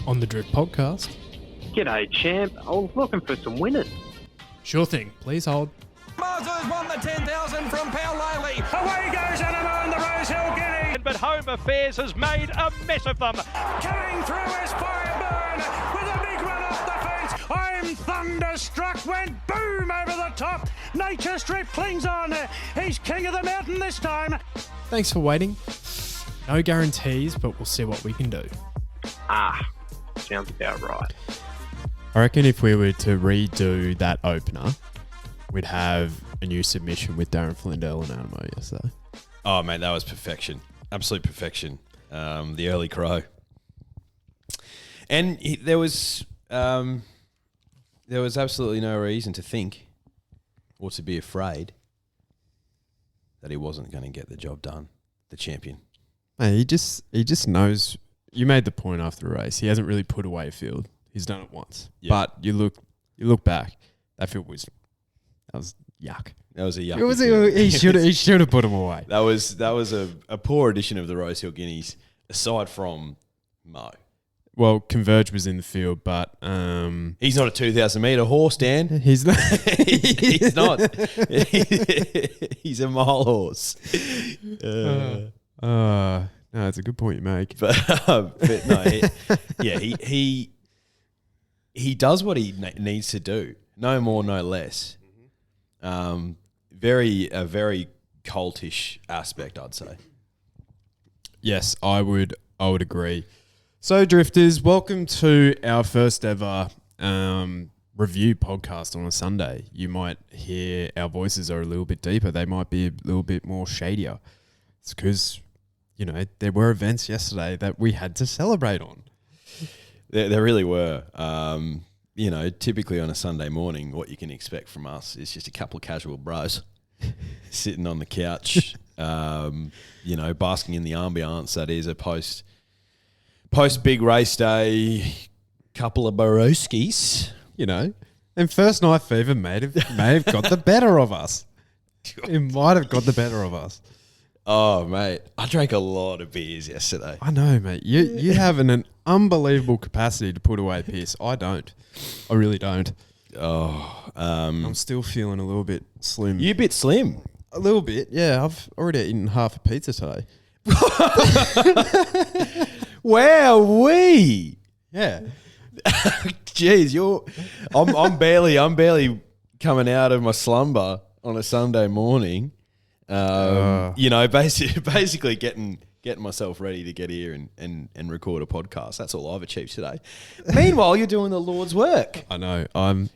On the Drip Podcast. G'day, champ. I was looking for some winners. Sure thing. Please hold. Moses won the 10,000 from Powlele. Away goes Anamoe in the Rosehill Guinea. But Home Affairs has made a mess of them. Coming through is Fireburn with a big run off the fence. I'm thunderstruck, went boom over the top. Nature Strip clings on. He's king of the mountain this time. Thanks for waiting. No guarantees, but we'll see what we can do. Sounds about right. I reckon if we were to redo that opener, we'd have a new submission with Darren Flindell and Anamoe yesterday. Oh, mate, that was perfection. Absolute perfection. The early crow. And there was absolutely no reason to think or to be afraid that he wasn't going to get the job done, the champion. Hey, he just knows. You made the point after the race. He hasn't really put away a field. He's done it once. Yep. But you look back, that field was yuck. That was a yuck. He should have put him away. That was a poor edition of the Rosehill Guineas, aside from Mo. Well, Converge was in the field, but he's not a 2,000 metre horse, Dan. He's not. He's not. He's a mile horse. No, it's a good point you make. But no, he does what he needs to do. No more, no less. A very cultish aspect, I'd say. Yes, I would agree. So, Drifters, welcome to our first ever review podcast on a Sunday. You might hear our voices are a little bit deeper. They might be a little bit more shadier. It's because, there were events yesterday that we had to celebrate on. There really were. Typically on a Sunday morning, what you can expect from us is just a couple of casual bros sitting on the couch, basking in the ambience that is a post big race day, couple of baroskis, And first night fever may have got the better of us. It might have got the better of us. Oh, mate, I drank a lot of beers yesterday. I know, mate. You have an unbelievable capacity to put away piss. I don't. I really don't. Oh, I'm still feeling a little bit slim. You a bit slim? A little bit, yeah. I've already eaten half a pizza today. Wowee! Yeah. Jeez, I'm barely coming out of my slumber on a Sunday morning. Basically getting myself ready to get here and record a podcast. That's all I've achieved today. Meanwhile, you're doing the Lord's work. I know.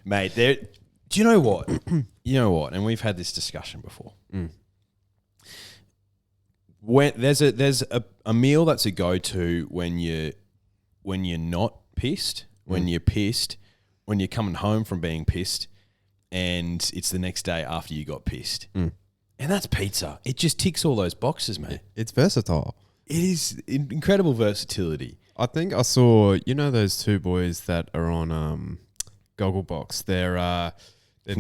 Mate, do you know what? And we've had this discussion before. When there's a meal that's a go-to when you're not pissed, when you're pissed, when you're coming home from being pissed, and it's the next day after you got pissed. And that's pizza. It just ticks all those boxes, mate. It's versatile. It is incredible versatility. I think I saw, those two boys that are on Gogglebox. They're no,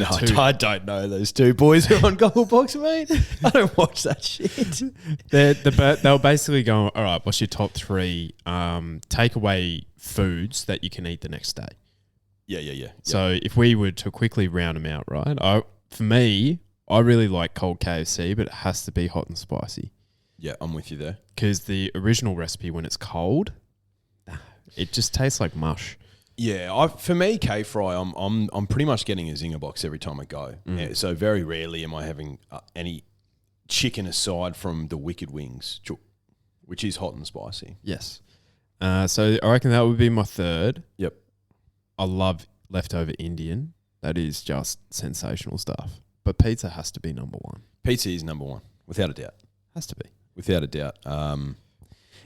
I don't know those two boys who are on Gogglebox, mate. I don't watch that shit. They'll basically go, all right, what's your top 3 takeaway foods that you can eat the next day? Yeah. So if we were to quickly round them out, right? For me, I really like cold KFC, but it has to be hot and spicy. Yeah, I'm with you there. Because the original recipe, when it's cold, it just tastes like mush. Yeah, for me, K-Fry, I'm pretty much getting a zinger box every time I go. Yeah, so very rarely am I having any chicken aside from the Wicked Wings, which is hot and spicy. Yes. So I reckon that would be my third. Yep. I love leftover Indian. That is just sensational stuff. But pizza has to be number 1. Pizza is number 1, without a doubt. Has to be. Without a doubt.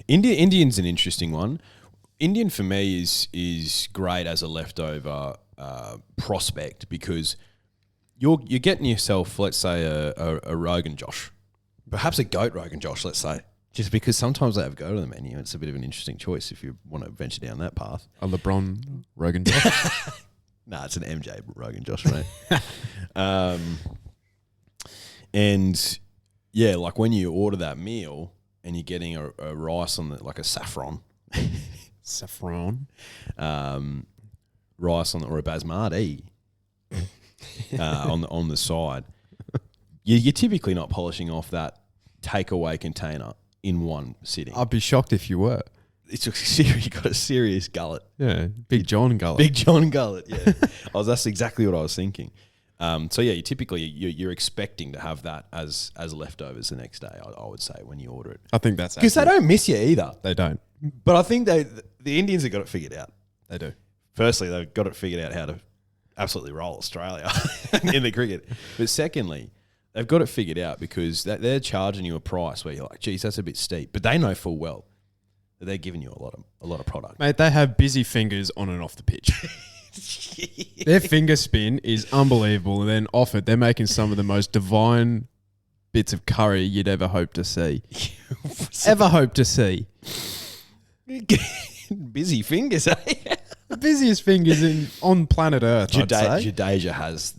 Indian's an interesting one. Indian for me is great as a leftover prospect because you're getting yourself, let's say, a Rogan Josh, perhaps a goat Rogan Josh, let's say, just because sometimes they have goat on the menu. It's a bit of an interesting choice if you want to venture down that path. A LeBron Rogan Josh. Nah, it's an MJ Rogan Josh, mate. And yeah, like when you order that meal and you're getting a rice on like a saffron, Saffron. Rice or a basmati on the side. You're typically not polishing off that takeaway container in one sitting. I'd be shocked if you were. It's you got a serious gullet. Yeah, Big John gullet. Big John gullet. Yeah, that's exactly what I was thinking. So yeah, you're expecting to have that as leftovers the next day. I would say when you order it, I think that's because they don't miss you either. They don't. But I think the Indians have got it figured out. They do. Firstly, they've got it figured out how to absolutely roll Australia in the cricket. But secondly, they've got it figured out because they're charging you a price where you're like, geez, that's a bit steep. But they know full well that they're giving you a lot of product. Mate, they have busy fingers on and off the pitch. Their finger spin is unbelievable. And then off it, they're making some of the most divine bits of curry you'd ever hope to see. Ever hope to see. Busy fingers, eh? The busiest fingers on planet Earth, I'd say. Jadeja has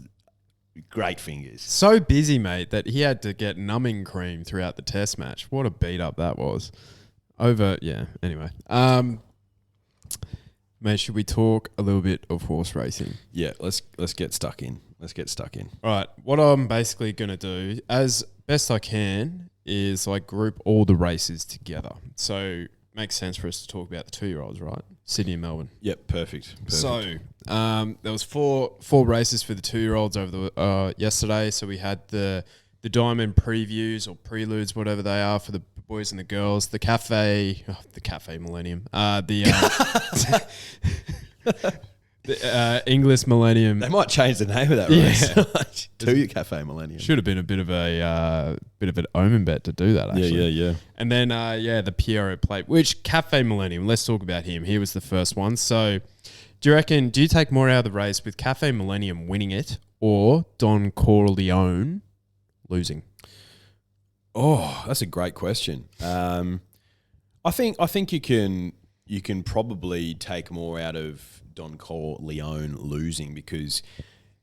great fingers. So busy, mate, that he had to get numbing cream throughout the test match. What a beat up that was. Anyway. Mate, should we talk a little bit of horse racing? Yeah, let's get stuck in. All right, what I'm basically going to do, as best I can, is like group all the races together. So makes sense for us to talk about the 2-year-olds, right? Sydney and Melbourne. Yep, perfect. So there was four races for the 2-year-olds over the yesterday. So we had the diamond previews or preludes, whatever they are, for the boys and the girls. The cafe Millennium. The Inglis Millennium. They might change the name of that race to Cafe Millennium. Should have been a bit of an omen bet to do that, actually. Yeah. And then the Pierro plate, which Cafe Millennium. Let's talk about him. He was the first one. So, do you take more out of the race with Cafe Millennium winning it or Don Carlyon losing? Oh, that's a great question. I think you can probably take more out of Don Carlyon losing because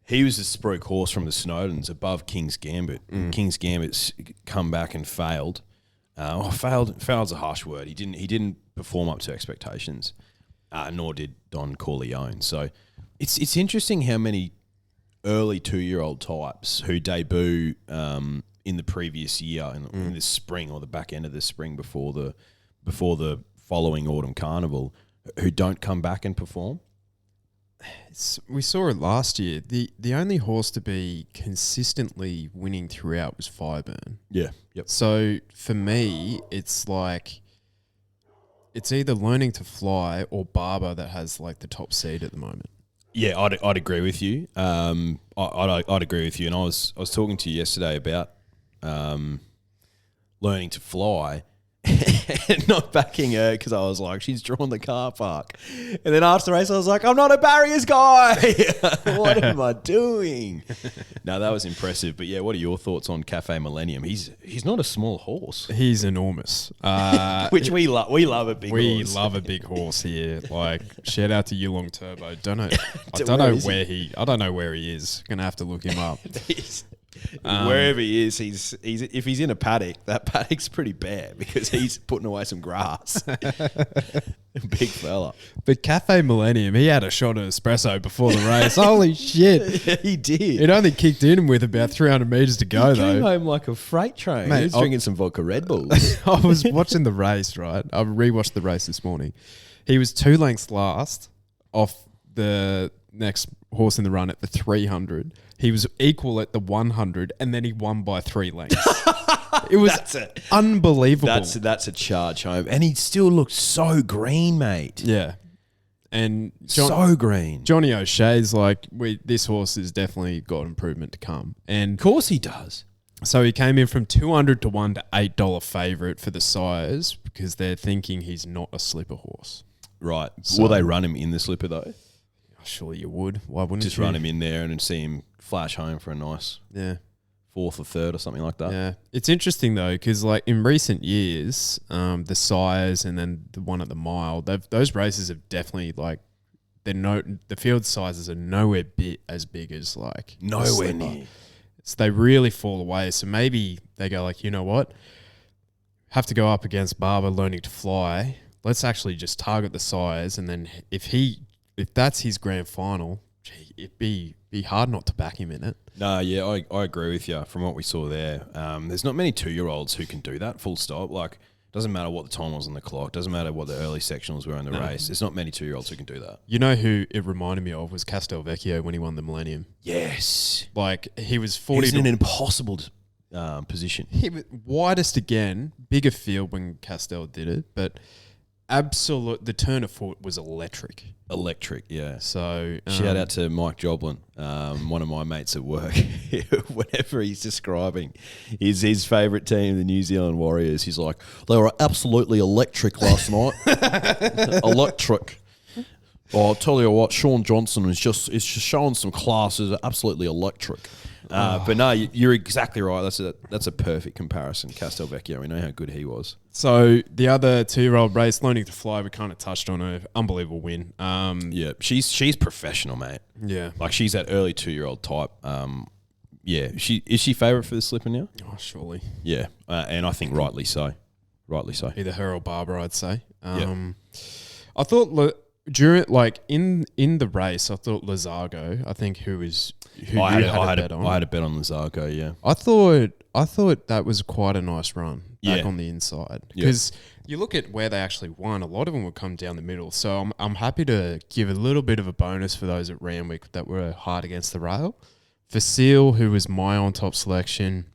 he was a spruik horse from the Snowdens above King's Gambit. King's Gambit's come back and failed. Failed's a harsh word. He didn't perform up to expectations, nor did Don Carlyon. So it's interesting how many early 2-year-old types who debut in the previous year in the spring or the back end of the spring before the following autumn carnival who don't come back and perform. We saw it last year. The only horse to be consistently winning throughout was Fireburn. Yeah. Yep. So for me, it's like it's either Learning to Fly or Barber that has like the top seed at the moment. Yeah, I'd agree with you. I'd agree with you. And I was talking to you yesterday about Learning to Fly. And not backing her because I was like, she's drawn the car park. And then after the race, I was like, I'm not a barriers guy. What am I doing? No, that was impressive. But yeah, what are your thoughts on Cafe Millennium? He's not a small horse. He's enormous. Which we love. We love a big horse. We love a big horse here. Like, shout out to Yulong Turbo. I don't know where he is. Gonna have to look him up. Wherever he is, he's if he's in a paddock, that paddock's pretty bare because he's putting away some grass. Big fella. But Cafe Millennium, he had a shot of espresso before the race. Holy shit. Yeah, he did. It only kicked in with about 300 metres to go, though. He came home like a freight train. Mate, he was drinking some vodka Red Bulls. I was watching the race, right? I rewatched the race this morning. He was 2 lengths last off the next horse in the run at the 300. He was equal at the 100, and then he won by 3 lengths. It was unbelievable. That's a charge home. And he still looked so green, mate. Yeah. And so green. Johnny O'Shea's like, this horse has definitely got improvement to come. And of course he does. So he came in from 200 to 1 to $8 favourite for the sires because they're thinking he's not a slipper horse. Right. Will they run him in the slipper, though? Surely you would. Why wouldn't Just you? run him in there and see him flash home for a nice 4th or 3rd or something like that. Yeah. It's interesting, though, because like in recent years, the sires and then the one at the mile, those races have definitely like, the field sizes are nowhere as big as like nowhere near. So they really fall away. So maybe they go like, you know what? Have to go up against Barber Learning to Fly. let's actually just target the sires, and then if that's his grand final, gee, it'd be hard not to back him in it. No, yeah, I agree with you. From what we saw there, there's not many 2-year-olds who can do that. Full stop. Like, doesn't matter what the time was on the clock. Doesn't matter what the early sectionals were in the race. There's not many 2-year-olds who can do that. You know who it reminded me of was Castelvecchio when he won the Millennium. Yes, Like he was 40. He was in an impossible position. He was widest again, bigger field when Castel did it, but the turn of foot was electric. Electric, yeah. So shout out to Mike Joblin, one of my mates at work. Whenever he's describing his favourite team, the New Zealand Warriors, he's like, they were absolutely electric last night. Electric. Oh, I'll tell you what, Sean Johnson is just showing some class. Is absolutely electric. But no, you're exactly right. That's a perfect comparison. Castelvecchio, we know how good he was. So the other 2-year-old race, Learning to Fly, we kind of touched on her. Unbelievable win. Yeah, she's professional, mate. Yeah. Like she's that early 2-year-old type. Yeah, is she favourite for the Slipper now? Oh, surely. Yeah, and I think rightly so. Rightly so. Either her or Barbara, I'd say. Yeah. I thought during in the race, I thought Lazargo. I think who I had a bet on. I had a bet on Lazargo. Yeah, I thought that was quite a nice run back Yeah. on the inside because you look at where they actually won. A lot of them would come down the middle. So I'm happy to give a little bit of a bonus for those at Randwick that were hard against the rail. For Seal, who was my on top selection.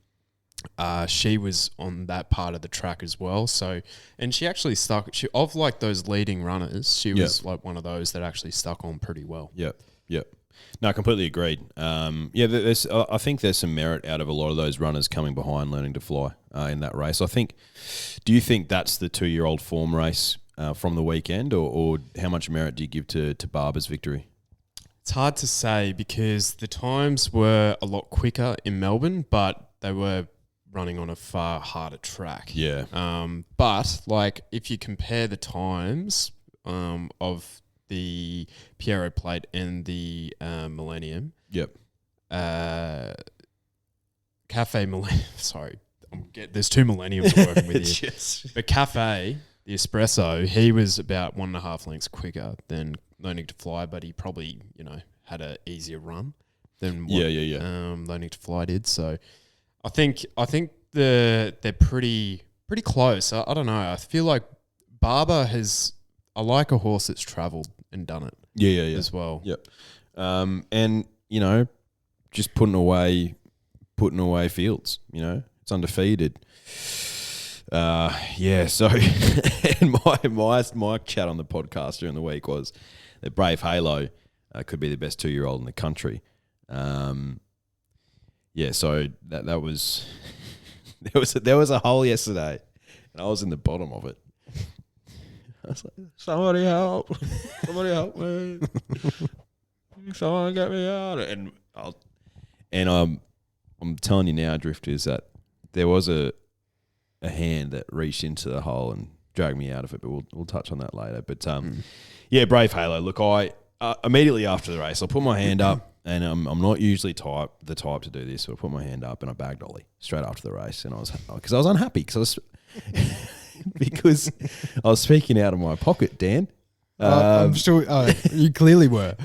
She was on that part of the track as well. So, and she actually stuck. Of like those leading runners, she was like one of those that actually stuck on pretty well. Yep. No, completely agreed. I think there's some merit out of a lot of those runners coming behind Learning to Fly in that race. Do you think that's the 2-year-old form race from the weekend, or how much merit do you give to Barbara's victory? It's hard to say because the times were a lot quicker in Melbourne, but they were running on a far harder track. Yeah. But like if you compare the times of the Pierro Plate and the Millennium. Yep. Cafe Millennium. Sorry, there's 2 Millenniums working with you. But Cafe, the espresso, he was about 1.5 lengths quicker than Learning to Fly, but he probably had an easier run than what Learning to Fly did. So. I think they're pretty close. I don't know. I feel like Barber I like a horse that's travelled and done it. Yeah. As well. Yep. And just putting away fields. It's undefeated. So and my chat on the podcast during the week was that Brave Halo could be the best 2-year-old in the country. So that was there was a hole yesterday, and I was in the bottom of it. I was like, somebody help me, someone get me out. And I'm telling you now, drifters, that there was a hand that reached into the hole and dragged me out of it. But we'll touch on that later. But Brave Halo. Look, I immediately after the race, I put my hand up. And I'm not usually the type to do this, so I put my hand up and I bagged Ollie straight after the race, and I was unhappy because I was speaking out of my pocket, Dan. I'm sure you clearly were.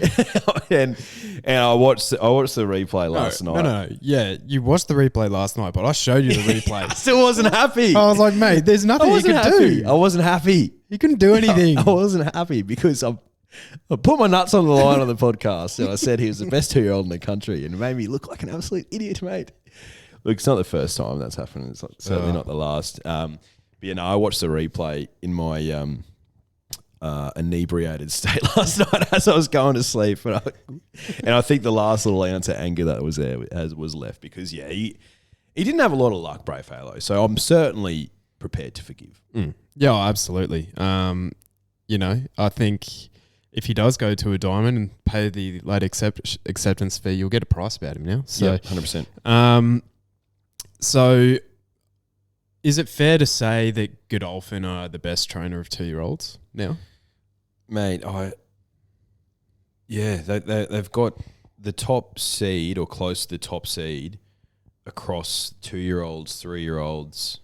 and I watched the replay last night. No. Yeah, you watched the replay last night, but I showed you the replay. I still wasn't happy. I was like, mate, there's nothing you can do. I wasn't happy. You couldn't do anything. I wasn't happy because I put my nuts on the line on the podcast, and I said he was the best 2-year-old in the country, and it made me look like an absolute idiot, mate. Look, it's not the first time that's happened. It's certainly not the last. But I watched the replay in my inebriated state last night as I was going to sleep, and I think the last little ounce of anger that was there was left because he didn't have a lot of luck, Brave Halo. So I'm certainly prepared to forgive. Yeah, absolutely. I think. If he does go to a diamond and pay the late acceptance fee, you'll get a price about him now. So, 100%. So, is it fair to say that Godolphin are the best trainer of 2-year-olds now? Mate, they've got the top seed or close to the top seed across 2-year-olds, 3-year-olds.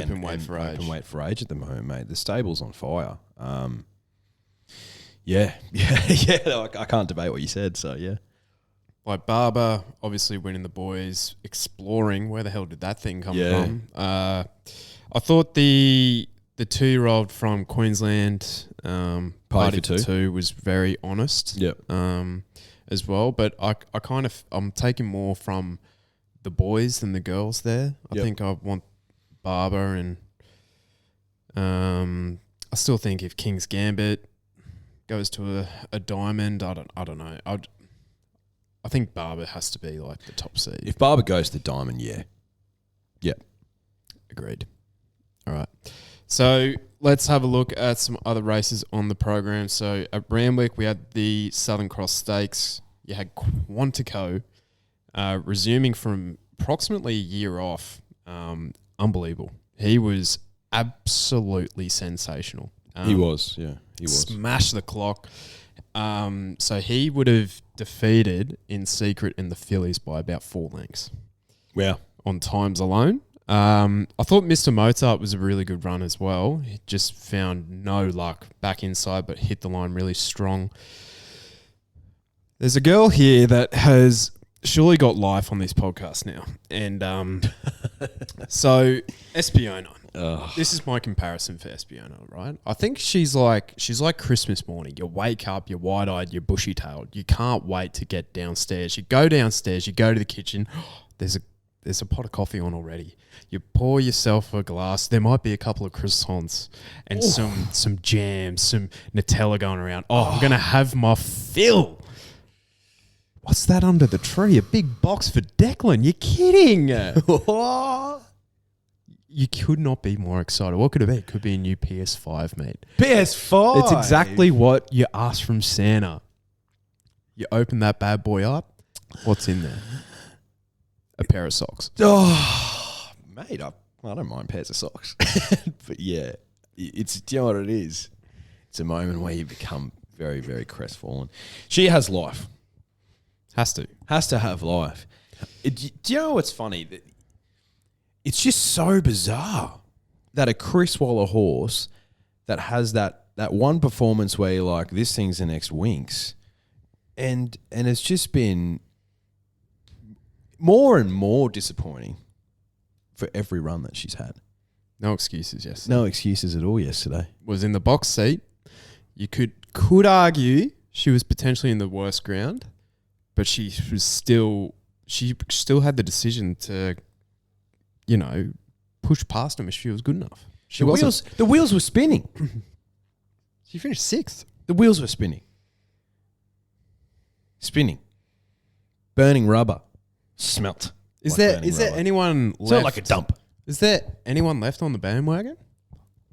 Open weight for age. Open weight for age at the moment, mate. The stable's on fire. Yeah. I can't debate what you said, so yeah. Like Barber, obviously winning the boys, exploring. Where the hell did that thing come from? I thought the 2-year-old from Queensland, Party for two, was very honest. Yep. As well, but I'm taking more from the boys than the girls there. I think I want Barber, and I still think if King's Gambit goes to a diamond, I don't know. I think Barber has to be like the top seed. If Barber goes to diamond, yeah. Yep. Agreed. All right. So let's have a look at some other races on the program. So at Randwick, we had the Southern Cross Stakes. You had Quantico resuming from approximately a year off. Unbelievable. He was absolutely sensational. He was. Smashed the clock. So he would have defeated In Secret and the fillies by about 4 lengths. Wow. On times alone. I thought Mr. Mozart was a really good run as well. He just found no luck back inside, but hit the line really strong. There's a girl here that has surely got life on this podcast now. And so Espiona. This is my comparison for Espiona, right? I think she's like Christmas morning. You wake up, you're wide-eyed, you're bushy-tailed. You can't wait to get downstairs. You go downstairs, you go to the kitchen. There's a pot of coffee on already. You pour yourself a glass. There might be a couple of croissants and some jam, some Nutella going around. I'm going to have my fill. What's that under the tree? A big box for Declan. You're kidding. You could not be more excited. What could it be? It could be a new PS5, mate. PS5? It's exactly what you asked from Santa. You open that bad boy up. What's in there? A pair of socks. Oh, mate, I don't mind pairs of socks. But yeah, do you know what it is? It's a moment where you become very, very crestfallen. She has life. Has to have life. Do you know what's funny? It's just so bizarre that a Chris Waller horse that has that one performance where you're like, this thing's the next Winx, and it's just been more and more disappointing for every run that she's had. No excuses yesterday. No excuses at all yesterday. Was in the box seat. You could argue she was potentially in the worst ground, but she still had the decision to, push past him if she was good enough. The wheels were spinning. She finished 6th. The wheels were spinning. Burning rubber. Smelt. Is there anyone left? Smelled like a dump. Is there anyone left on the bandwagon?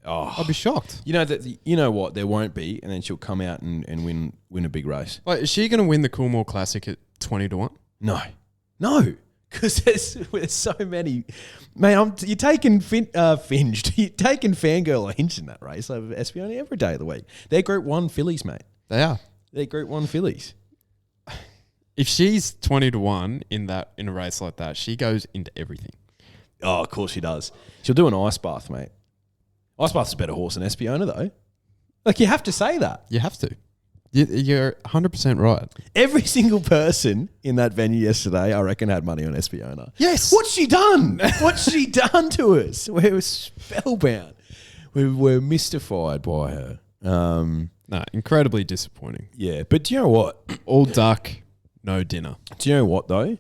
Oh, I'd be shocked. You know what? There won't be, and then she'll come out and win a big race. Like, is she going to win the Coolmore Classic at 20-1? No, because there's so many. Mate, you're taking Finged. You're taking Fangirl or Hinch in that race over Espiona every day of the week. They're Group 1 fillies, mate. They are. They're Group 1 fillies. If she's 20-1 in a race like that, she goes into everything. Oh, of course she does. She'll do an ice bath, mate. Ice bath's a better horse than Espiona, though. Like, you have to say that. You have to. You're 100% right. Every single person in that venue yesterday, I reckon, had money on Espiona. Yes. What's she done? What's she done to us? We're spellbound. We're mystified by her. Incredibly disappointing. Yeah, but do you know what? All duck, no dinner. Do you know what, though?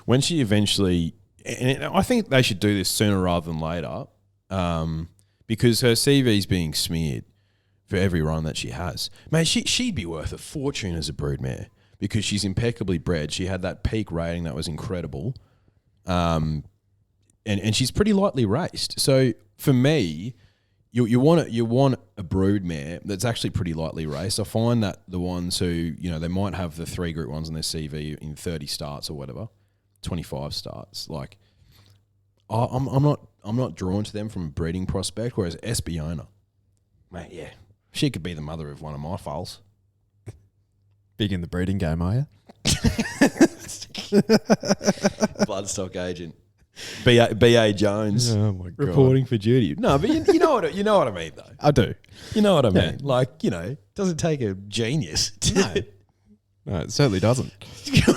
When she eventually... And I think they should do this sooner rather than later, because her CV's being smeared for every run that she has. Man, she'd be worth a fortune as a broodmare because she's impeccably bred. She had that peak rating that was incredible, and she's pretty lightly raced. So for me, you want a broodmare that's actually pretty lightly raced. I find that the ones who they might have the 3 Group 1s on their CV in 30 starts or whatever, 25 starts. Like, I'm not drawn to them from a breeding prospect. Whereas Espiona, mate, yeah, she could be the mother of one of my foals. Big in the breeding game, are you? Bloodstock agent. B.A. Jones Oh my God. reporting for duty. No, but you know what I mean, though. I do. You know what I mean. Yeah. Like, doesn't take a genius. No, it certainly doesn't.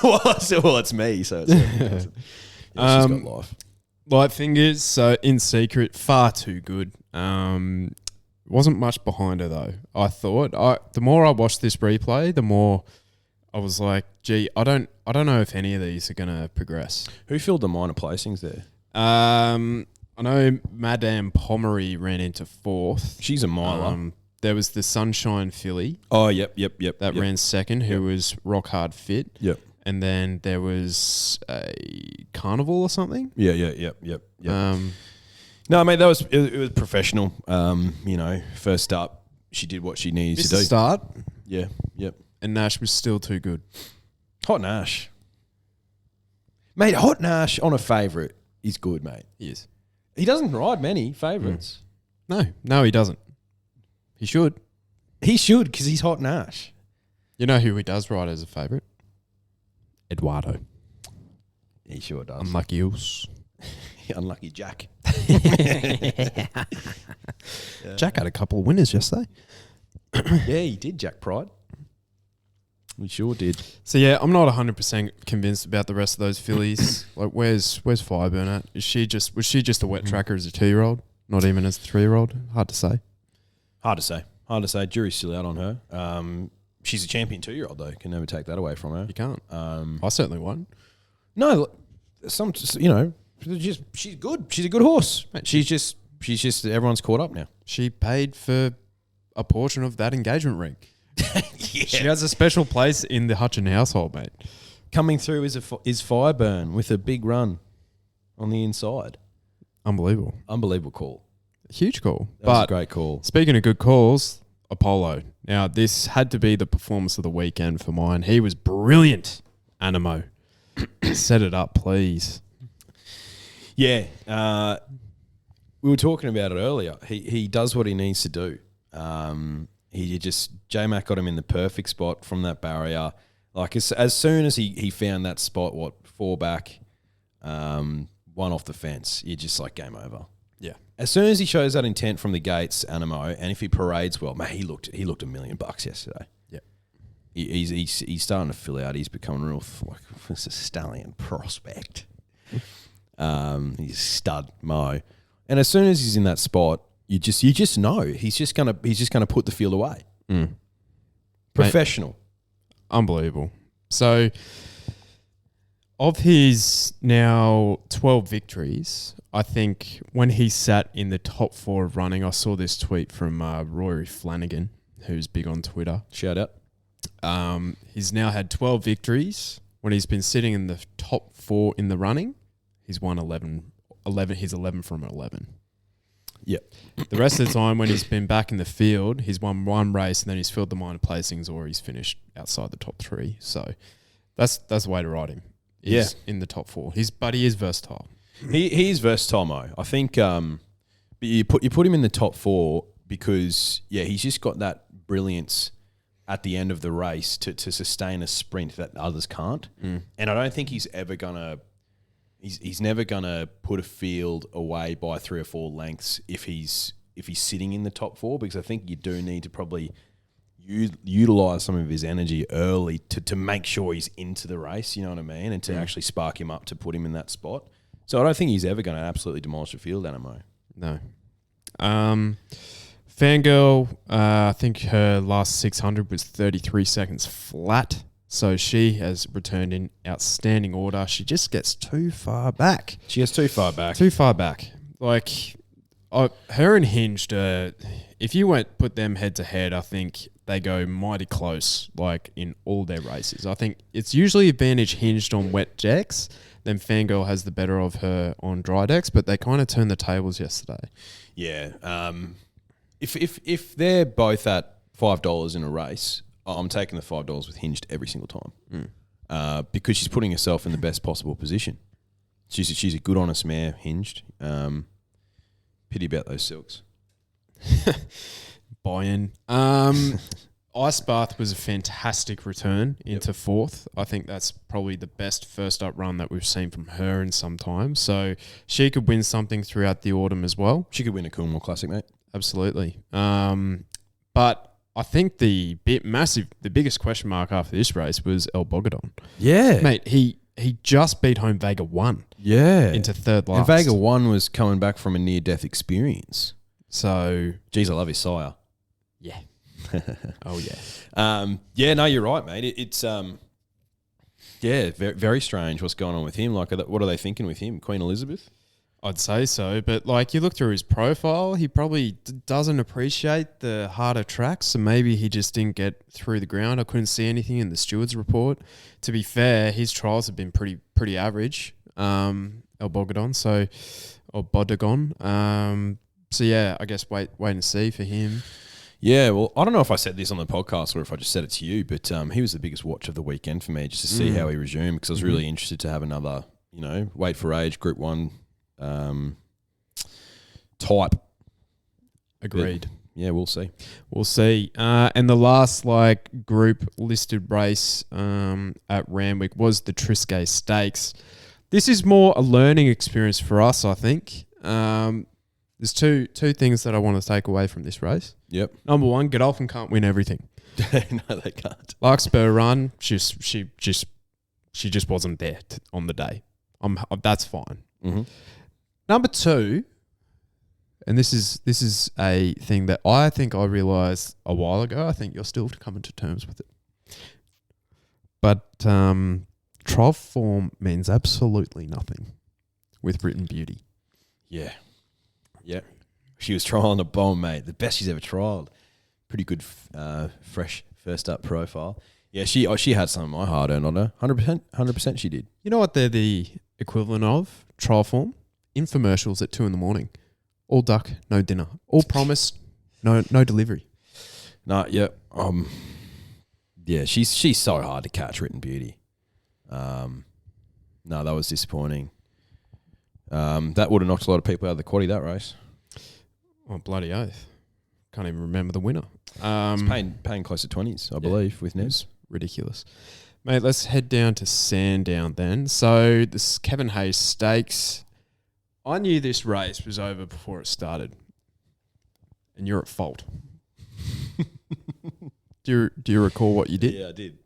well, it's me, so it certainly doesn't. Yeah, she's got life. Light fingers, so in secret, far too good. Wasn't much behind her though. I thought. The more I watched this replay, the more I was like, gee, I don't know if any of these are gonna progress. Who filled the minor placings there? I know Madame Pomery ran into 4th. She's a miler. There was the Sunshine filly. Oh, yep. That ran second, who was rock hard fit. Yep. And then there was a Carnival or something. Yep. No, mate, it was professional. First up, she did what she needed to do. Start. Yeah, yep. And Nash was still too good. Hot Nash. Mate, Hot Nash on a favourite is good, mate. He is. He doesn't ride many favourites. No, he doesn't. He should. He should, because he's Hot Nash. You know who he does ride as a favourite? Eduardo. He sure does. Unlucky Us. Unlucky Jack. Jack had a couple of winners yesterday. Yeah, he did, Jack Pride. We sure did. So yeah, I'm not 100% convinced about the rest of those fillies. Like, where's Fireburn at? Was she just a wet tracker as a 2-year-old? Not even as a 3-year-old? Hard to say. Hard to say. Jury's still out on her. She's a champion 2-year-old though. Can never take that away from her. You can't. I certainly won't. No, she's good. She's a good horse. She's just everyone's caught up now. She paid for a portion of that engagement ring. Yeah. She has a special place in the Hutchin household, mate. Coming through is Fireburn with a big run on the inside. Unbelievable Call. Huge call. That was a great call. Speaking of good calls, Apollo. Now, this had to be the performance of the weekend for mine. He was brilliant, Anamoe. Set it up, please. Yeah. We were talking about it earlier. He does what he needs to do. J-Mac got him in the perfect spot from that barrier. Like, as soon as he found that spot, 4 back, 1 off the fence, you're just like, game over. Yeah. As soon as he shows that intent from the gates, Anamoe, and if he parades well, mate, he looked $1 million yesterday. Yeah. He's starting to fill out. He's becoming real like a stallion prospect. He's a stud Mo. And as soon as he's in that spot, you just know he's just gonna put the field away. Professional. Mate, unbelievable. So of his now 12 victories, I think when he sat in the top 4 of running, I saw this tweet from Rory Flanagan, who's big on Twitter. Shout out. He's now had 12 victories. When he's been sitting in the top 4 in the running, he's won 11. He's 11 from 11. Yep. The rest of the time when he's been back in the field, he's won 1 race and then he's filled the minor placings or he's finished outside the top 3. So that's the way to ride him. He's in the top 4. But he is versatile. He is versatile, Mo. I think you put him in the top 4 because he's just got that brilliance at the end of the race to sustain a sprint that others can't. And I don't think he's ever gonna. He's never gonna put a field away by 3 or 4 lengths if he's sitting in the top 4, because I think you do need to probably utilize some of his energy early to make sure he's into the race. You know what I mean, and to actually spark him up to put him in that spot. So I don't think he's ever going to absolutely demolish the field, Anamoe. No. Fangirl, I think her last 600 was 33 seconds flat. So she has returned in outstanding order. She just gets too far back. She gets too far back. Too far back. Like, her and Hinged, if you put them head to head, I think they go mighty close, like in all their races. I think it's usually advantage Hinged on wet decks. Then Fangirl has the better of her on dry decks, but they kind of turned the tables yesterday. Yeah. If they're both at $5 in a race, I'm taking the $5 with Hinged every single time. Because she's putting herself in the best possible position. She's a good, honest mare, Hinged. Pity about those silks. Buy-in. Ice Bath was a fantastic return into fourth. I think that's probably the best first up run that we've seen from her in some time. So she could win something throughout the autumn as well. She could win a Coolmore Classic, mate. Absolutely. But I think the biggest question mark after this race was El Bogadon. Yeah. Mate, he just beat home Vega 1. Yeah. Into third last. And Vega 1 was coming back from a near-death experience. So... Geez, I love his sire. Yeah. Oh, yeah. Yeah, no, you're right, mate. It's very, very strange what's going on with him. Like, what are they thinking with him? Queen Elizabeth? I'd say so, but like you look through his profile, he probably doesn't appreciate the harder tracks, so maybe he just didn't get through the ground. I couldn't see anything in the Stewards report. To be fair, his trials have been pretty average. El Bogadon, or Bodagon. So yeah, I guess wait and see for him. Yeah, well, I don't know if I said this on the podcast or if I just said it to you, but he was the biggest watch of the weekend for me, just to see how he resumed, because I was really interested to have another, weight for age, Group 1 type. Agreed. But, yeah, we'll see. We'll see. And the last group listed race at Randwick was the Triscay Stakes. This is more a learning experience for us, I think. There's two things that I want to take away from this race. Yep. Number one, Godolphin can't win everything. No, they can't. Larkspur Run, she just wasn't there on the day. That's fine. Mm-hmm. Number two, and this is a thing that I think I realised a while ago. I think you're still coming to terms with it. But trial form means absolutely nothing with Written Beauty. Yeah. Yeah. She was trialling a bomb, mate. The best she's ever trialled. Pretty good, fresh first up profile. Yeah, she had some of my hard earned on her. 100% she did. You know what they're the equivalent of? Trial form? Infomercials at 2 a.m. All duck, no dinner. All promise, no delivery. No, yeah. Yeah, she's so hard to catch, Written Beauty. No, that was disappointing. That would have knocked a lot of people out of the quaddie, that race. Oh, bloody oath. Can't even remember the winner. It's paying close to 20s, I believe, with Nez. Ridiculous. Mate, let's head down to Sandown then. So this Kevin Hayes Stakes. I knew this race was over before it started. And you're at fault. Do you recall what you did? Yeah, I did.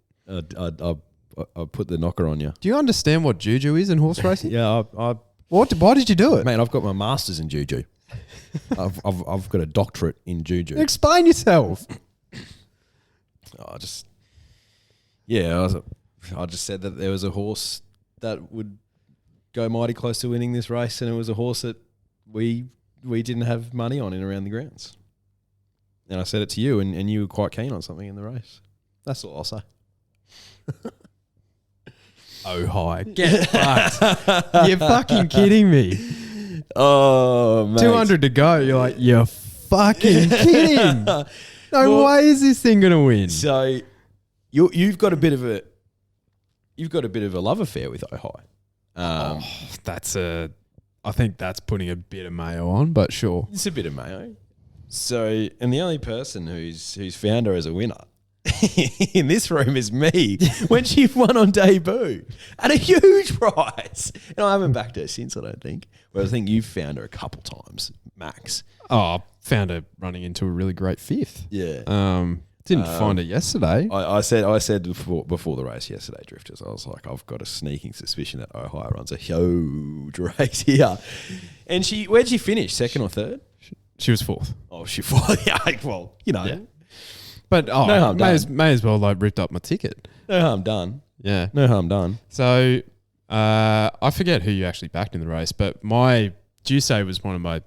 I put the knocker on you. Do you understand what juju is in horse racing? Yeah, Why did you do it? Mate, I've got my master's in juju. I've got a doctorate in juju. Explain yourself. I just said that there was a horse that would go mighty close to winning this race, and it was a horse that we didn't have money on in around the grounds. And I said it to you, and you were quite keen on something in the race. That's all I'll say. Oh, hi. Get fucked. You're fucking kidding me. Oh, mate. 200 to go. You're like, you're fucking kidding. No way is this thing going to win. So you've got a bit of a love affair with Ohio. I think that's putting a bit of mayo on, but sure. It's a bit of mayo. So, and the only person who's found her as a winner in this room is me when she won on debut at a huge price. And I haven't backed her since, I don't think. Whereas I think you've found her a couple times, max. Oh, found her running into a really great fifth. Yeah. Didn't find her yesterday. I said before the race yesterday, Drifters, I was like, I've got a sneaking suspicion that Ohio runs a huge race here. And where'd she finish? Second or third? She was fourth. Oh, she fourth. Yeah, well, Yeah. But no harm done. May as well ripped up my ticket. No harm done. Yeah. No harm done. So I forget who you actually backed in the race, but my Duce was one of my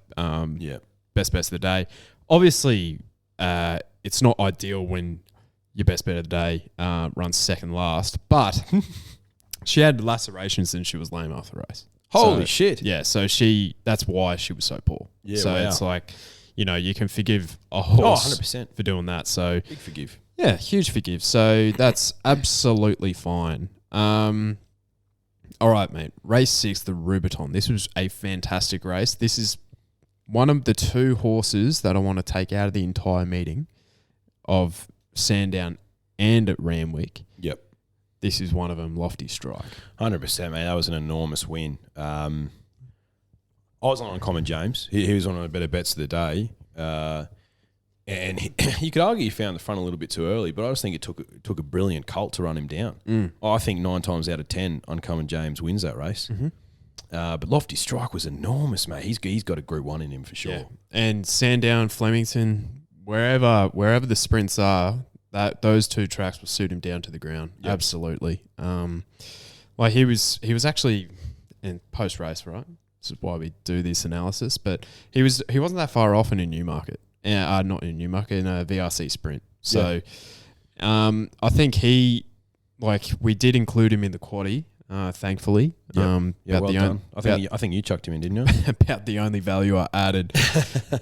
best bets of the day. Obviously, it's not ideal when your best bet of the day runs second last, but she had lacerations and she was lame after the race. Holy shit. Yeah, so that's why she was so poor. Yeah, so wow. it's like, you can forgive a horse 100%. for doing that. So Big forgive. Yeah, huge forgive. So that's absolutely fine. All right, mate. Race 6, the Rubiton. This was a fantastic race. This is one of the two horses that I want to take out of the entire meeting of Sandown and at Randwick. Yep. This is one of them, Lofty Strike. 100%, mate. That was an enormous win. I was on Uncommon James. He was one of the better bets of the day. And you could argue he found the front a little bit too early, but I just think it took a brilliant colt to run him down. I think 9 times out of 10, Uncommon James wins that race. But Lofty Strike was enormous, mate. He's got a Group 1 in him for sure. Yeah. And Sandown, Flemington, wherever the sprints are, those two tracks will suit him down to the ground. Yep. Absolutely. Like he was actually in post race, right? This is why we do this analysis. But he wasn't that far off in a Newmarket. Not in Newmarket, in a VRC sprint. So I think we did include him in the quaddie, thankfully. Well done. I think you chucked him in, didn't you? About the only value I added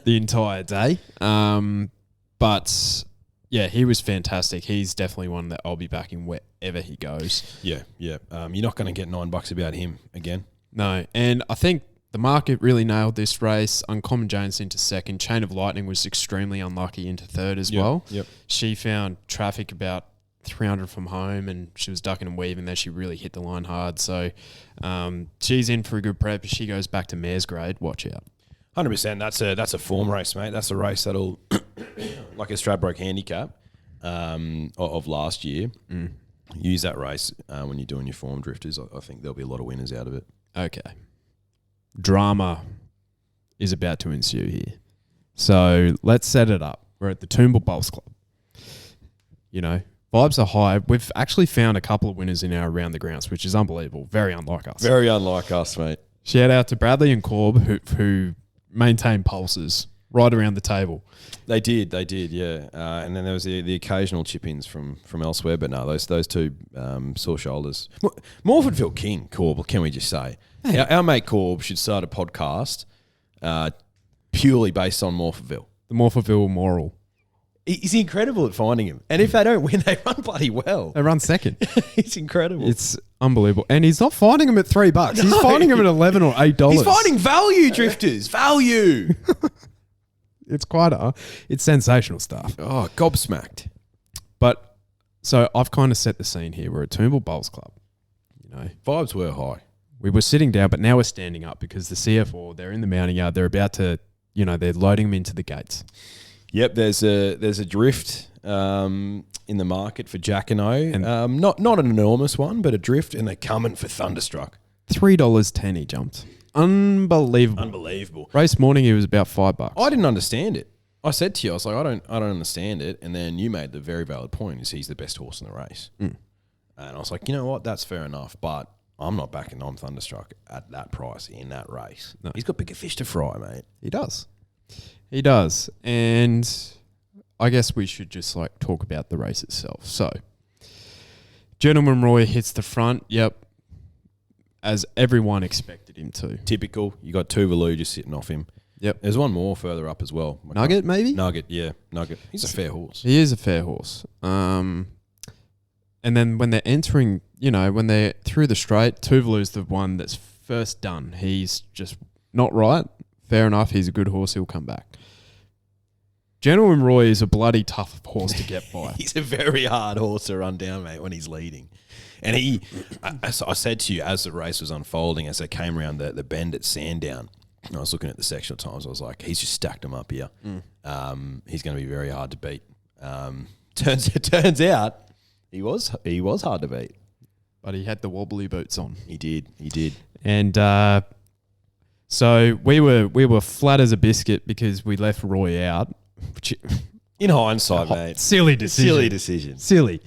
the entire day. But yeah, he was fantastic. He's definitely one that I'll be backing wherever he goes. Yeah. You're not going to get $9 about him again. No, and I think the market really nailed this race. Uncommon James into second. Chain of Lightning was extremely unlucky into third as well. Yep. She found traffic about 300 from home and she was ducking and weaving there. She really hit the line hard. So she's in for a good prep. If she goes back to mare's grade, watch out. 100%. That's a form race, mate. That's a race that'll, like a Stradbroke handicap of last year. Use that race when you're doing your form drifters. I think there'll be a lot of winners out of it. Okay. Drama is about to ensue here. So let's set it up. We're at the Toombul Bowls Club. You know, vibes are high. We've actually found a couple of winners in our Around the Grounds, which is unbelievable. Very unlike us. Very unlike us, mate. Shout out to Bradley and Corb who maintain pulses right around the table. They did, yeah. And then there was the occasional chip-ins from elsewhere, but no, those two sore shoulders. Morfordville King, Corb, can we just say? Hey. Our mate Corb should start a podcast purely based on Morfordville. The Morfordville moral. He's incredible at finding him. And if they don't win, they run bloody well. They run second. It's incredible. It's unbelievable. And he's not finding him at $3. No. He's finding him at $11 or $8. He's finding value, drifters. Value. It's sensational stuff. Oh, gobsmacked. But, so I've kind of set the scene here. We're at Toombul Bowls Club. You know, vibes were high. We were sitting down, but now we're standing up because the CF4, they're in the mounting yard. They're about to, they're loading them into the gates. Yep, there's a drift in the market for Jacquinot. Not an enormous one, but a drift, and they're coming for Thunderstruck. $3.10 he jumped. Unbelievable. Race morning, it was about $5. I didn't understand it. I said to you, I was like, I don't understand it. And then you made the very valid point: is he's the best horse in the race. And I was like, you know what, that's fair enough, but I'm not backing on Thunderstruck at that price in that race. No. He's got bigger fish to fry, mate. He does. And I guess we should just talk about the race itself. So, Gentleman Roy hits the front. Yep. As everyone expected him to. Typical. You got Tuvalu just sitting off him. Yep. There's one more further up as well. Nugget, maybe? Nugget. He's a fair horse. He is a fair horse. And then when they're entering, when they're through the straight, Tuvalu's the one that's first done. He's just not right. Fair enough. He's a good horse. He'll come back. Gentleman Roy is a bloody tough horse to get by. He's a very hard horse to run down, mate, when he's leading. And I said to you, as the race was unfolding, as they came around the bend at Sandown, I was looking at the sectional times. I was like, he's just stacked them up here. He's going to be very hard to beat. Turns out he was hard to beat. But he had the wobbly boots on. He did. And so we were flat as a biscuit because we left Roy out. Which, in hindsight, mate. Silly decision. Silly.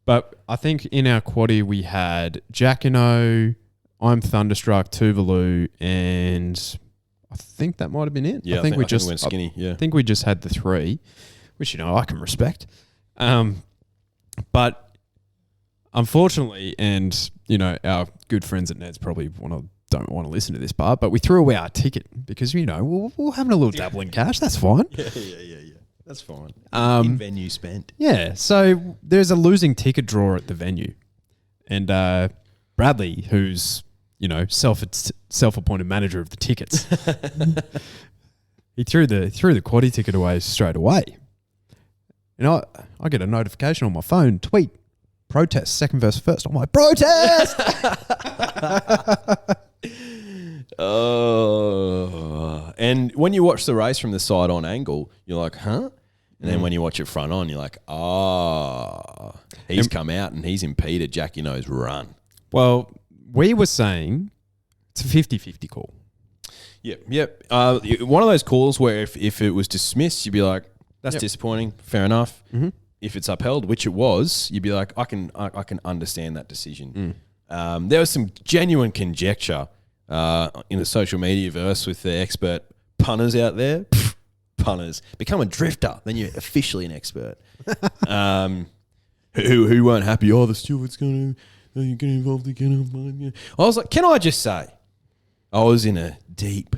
But I think in our quaddie we had Jacquinot, I'm Thunderstruck, Tuvalu, and I think that might have been it. Yeah, I think we went skinny. Yeah, I think we just had the three, which I can respect. But unfortunately, and our good friends at Ned's probably don't want to listen to this part, but we threw away our ticket because we're having a little dabble in cash. That's fine. Yeah. That's fine. In venue spent. Yeah. So there's a losing ticket drawer at the venue. And Bradley, who's, self-appointed manager of the tickets, he threw the quaddie ticket away straight away. I get a notification on my phone, tweet, protest, second verse first. I'm like, protest! Oh. And when you watch the race from the side on angle, you're like, huh? And then when you watch it front on, you're like, he's come out and he's impeded Jacquinot's run. Well, we were saying it's a 50-50 call. Yep. One of those calls where if it was dismissed, you'd be like, that's disappointing. Fair enough. Mm-hmm. If it's upheld, which it was, you'd be like, I can understand that decision. There was some genuine conjecture in the social media verse with the expert punters out there. Punters. Become a drifter, then you're officially an expert. Who weren't happy. Oh, the steward's going to get involved again. I was like, can I just say, I was in a deep,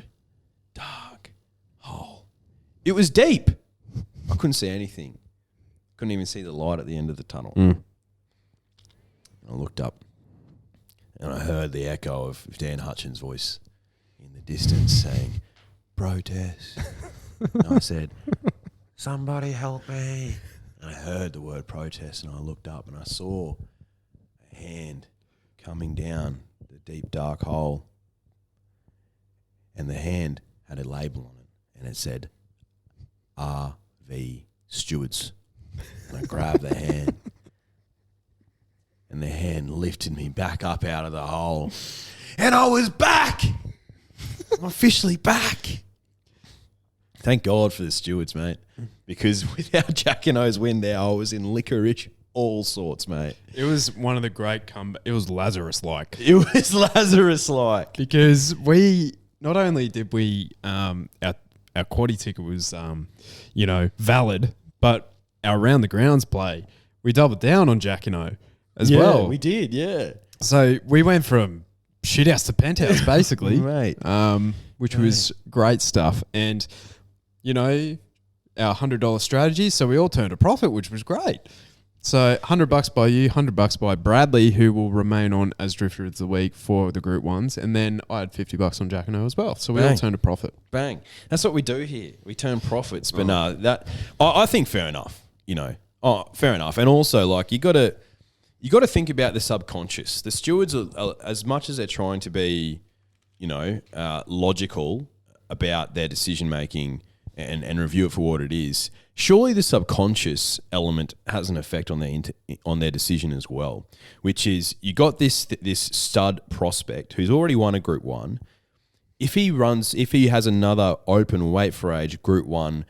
dark hole. It was deep. I couldn't see anything. Couldn't even see the light at the end of the tunnel. I looked up and I heard the echo of Dan Hutchins' voice in the distance saying, protest. And I said, somebody help me. And I heard the word protest and I looked up and I saw a hand coming down the deep, dark hole. And the hand had a label on it and it said, RV Stewards. And I grabbed the hand and the hand lifted me back up out of the hole. And I was back. I'm officially back. Thank God for the Stewards, mate. Because without Jacquinot's win there, I was in licorice all sorts, mate. It was one of the great it was Lazarus-like. It was Lazarus-like. Because we, not only did we, our quaddie ticket was, valid, but our round the grounds play, we doubled down on Jacquinot as well. We did, yeah. So we went from shithouse to penthouse, basically. Mate. Which was great stuff. And, our $100 strategy, so we all turned a profit, which was great. So $100 by you, $100 by Bradley, who will remain on as Drifter of the Week for the Group 1s. And then I had $50 on Jacquinot as well. So we all turned a profit. Bang. That's what we do here. We turn profits. But I think fair enough, fair enough. And also, you got to think about the subconscious. The stewards, are, as much as they're trying to be, logical about their decision-making and review it for what it is, surely the subconscious element has an effect on their decision as well, which is you got this stud prospect who's already won a Group 1. If he has another open weight for age Group 1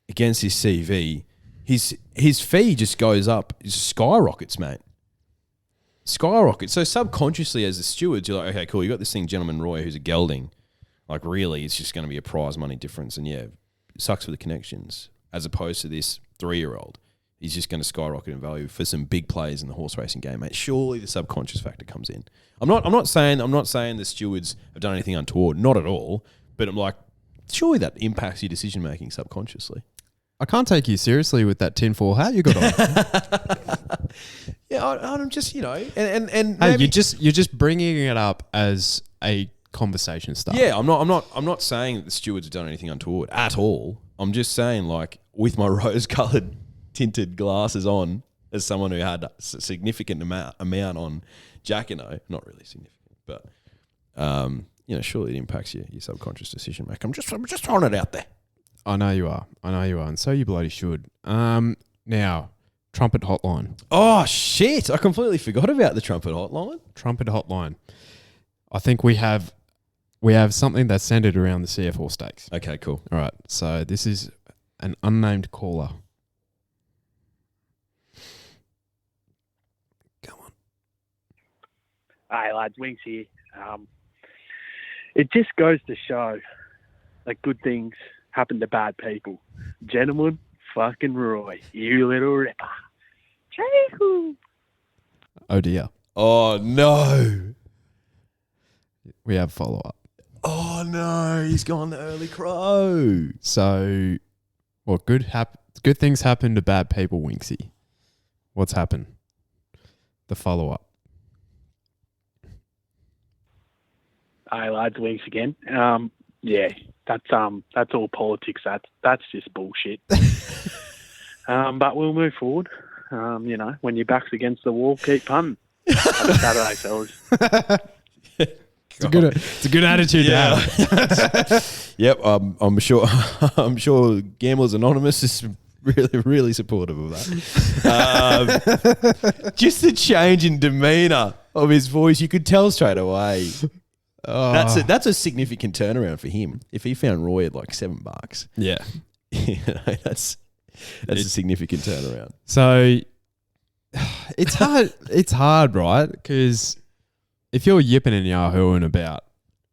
against his CV, his fee just goes up, skyrockets, mate. Skyrockets. So subconsciously as the stewards, you're like, okay, cool, you got this thing, Gentleman Roy, who's a gelding. Like really, it's just going to be a prize money difference. And yeah, it sucks for the connections. As opposed to this 3-year-old, he's just going to skyrocket in value for some big players in the horse racing game, mate. Surely the subconscious factor comes in. I'm not saying the stewards have done anything untoward, not at all. But I'm like, surely that impacts your decision making subconsciously. I can't take you seriously with that tinfoil hat you got on. Yeah, I'm just and hey, you're just bringing it up as a conversation starter. Yeah, I'm not saying that the stewards have done anything untoward at all. I'm just saying, with my rose-coloured tinted glasses on, as someone who had a significant amount on Jacquinot, not really significant, but surely it impacts your subconscious decision making. I'm just throwing it out there. I know you are, and so you bloody should. Now, Trumpet Hotline. Oh shit! I completely forgot about the Trumpet Hotline. Trumpet Hotline. I think we have something that's centered around the CF4 stakes. Okay, cool. All right, so this is an unnamed caller. Come on. Hey lads, Winks here. It just goes to show that good things happen to bad people. Gentlemen, fucking Roy, you little ripper. Chee-hoo. Oh dear. Oh no. We have follow-up. Oh no, he's gone the early crow. So, what good things happen to bad people, Winksy? What's happened? The follow-up. Hey lads, Winks again. Yeah, that's all politics. That's just bullshit. But we'll move forward. When your back's against the wall, keep punting. Have a Saturday, fellas. It's a good attitude to have. Yep, I'm sure. I'm sure Gamblers Anonymous is really, really supportive of that. Just the change in demeanour of his voice, you could tell straight away. That's a significant turnaround for him. If he found Roy at like $7, Yeah. that's a significant turnaround. So it's hard. It's hard, right? Because if you're yipping and yahooing about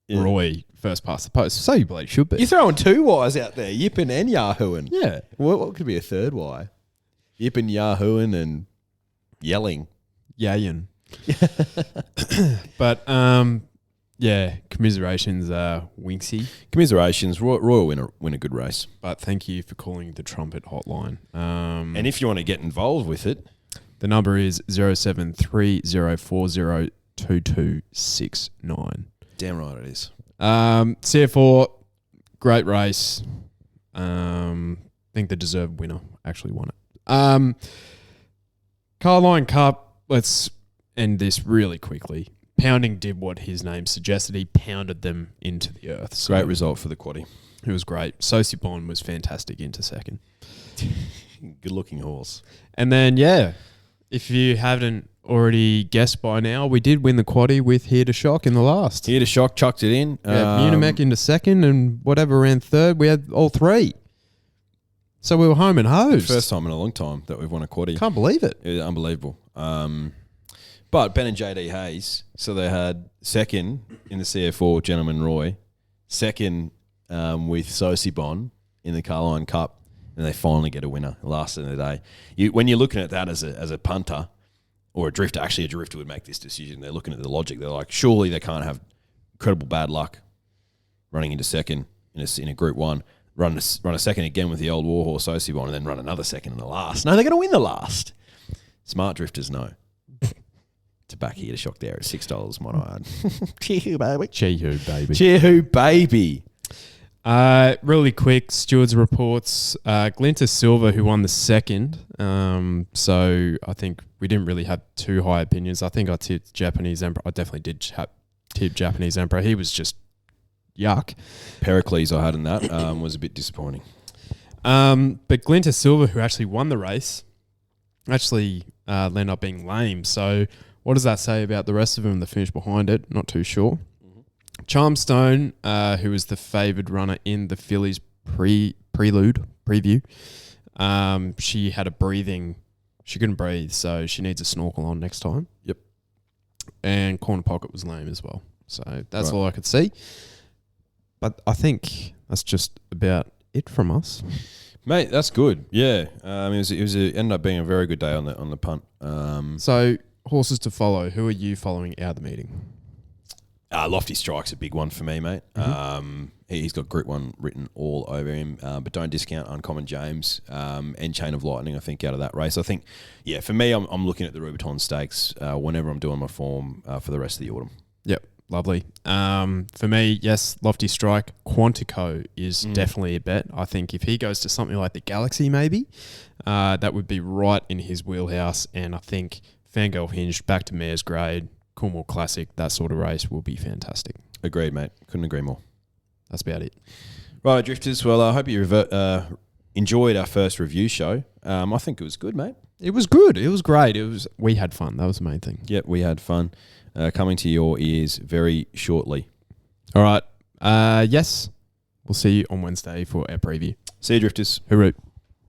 Roy first past the post, so you bloody should be. You're throwing two Y's out there, yipping and yahooing. Yeah. What could be a third Y? Yipping, yahooing, and yelling. Yayin. But commiserations, Winksy. Commiserations. Roy will win a good race. But thank you for calling the Trumpet Hotline. And if you want to get involved with it, the number is 0730402269. Damn right it is. CF4, great race. I think the deserved winner actually won it. Carlyon Cup, let's end this really quickly. Pounding did what his name suggested. He pounded them into the earth. So Great result for the quaddie. it was great. Sosibon was fantastic into second. Good looking horse. And then, if you haven't already guessed by now, we did win the quaddie with Here to Shock in the last. Here to Shock chucked it in. Unimac into second and whatever ran third. We had all three. So we were home and hosed. First time in a long time that we've won a quaddie. Can't believe it. It was unbelievable. But Ben and JD Hayes, so they had second in the CF4, Gentleman Roy, second with Sosibon in the Carlyon Cup, and they finally get a winner last of the day. When you're looking at that as a punter or a drifter, actually a drifter would make this decision. They're looking at the logic. They're like, surely they can't have incredible bad luck running into second in a Group 1. Run a second again with the old warhorse Sosibon and then run another second in the last. No, they're going to win the last. Smart drifters know. To back Here to Shock there at $6, might I add. Cheer-hoo, baby. Cheer-hoo, baby. Cheer-hoo, baby. Really quick, Stewards Reports. Glinta Silver, who won the second. So I think we didn't really have too high opinions. I think I tipped Japanese Emperor. I definitely did tip Japanese Emperor. He was just yuck. Pericles I had in that was a bit disappointing. But Glinta Silver, who actually won the race, actually ended up being lame. So what does that say about the rest of them that finished behind it? Not too sure. Charmstone, who was the favoured runner in the Phillies Prelude preview, she had she couldn't breathe, so she needs a snorkel on next time. Yep. And Corner Pocket was lame as well. So that's all I could see. But I think that's just about it from us. Mate, that's good. Yeah. It ended up being a very good day on the punt. So horses to follow. Who are you following out of the meeting? Lofty Strike's a big one for me, mate. Mm-hmm. He's got Group 1 written all over him, but don't discount Uncommon James and Chain of Lightning, I think, out of that race. I think, for me, I'm looking at the Rubiton Stakes whenever I'm doing my form for the rest of the autumn. Yep, lovely. For me, yes, Lofty Strike. Quantico is definitely a bet. I think if he goes to something like the Galaxy, maybe, that would be right in his wheelhouse, and I think Fangirl Hinged back to Mayor's Grade, Coolmore Classic, that sort of race will be fantastic. Agreed, mate. Couldn't agree more. That's about it. Right, Drifters. Well, I hope you enjoyed our first review show. I think it was good, mate. It was good. It was great. We had fun. That was the main thing. Yep, we had fun. Coming to your ears very shortly. All right. Yes. We'll see you on Wednesday for our preview. See you, Drifters. Hooroo.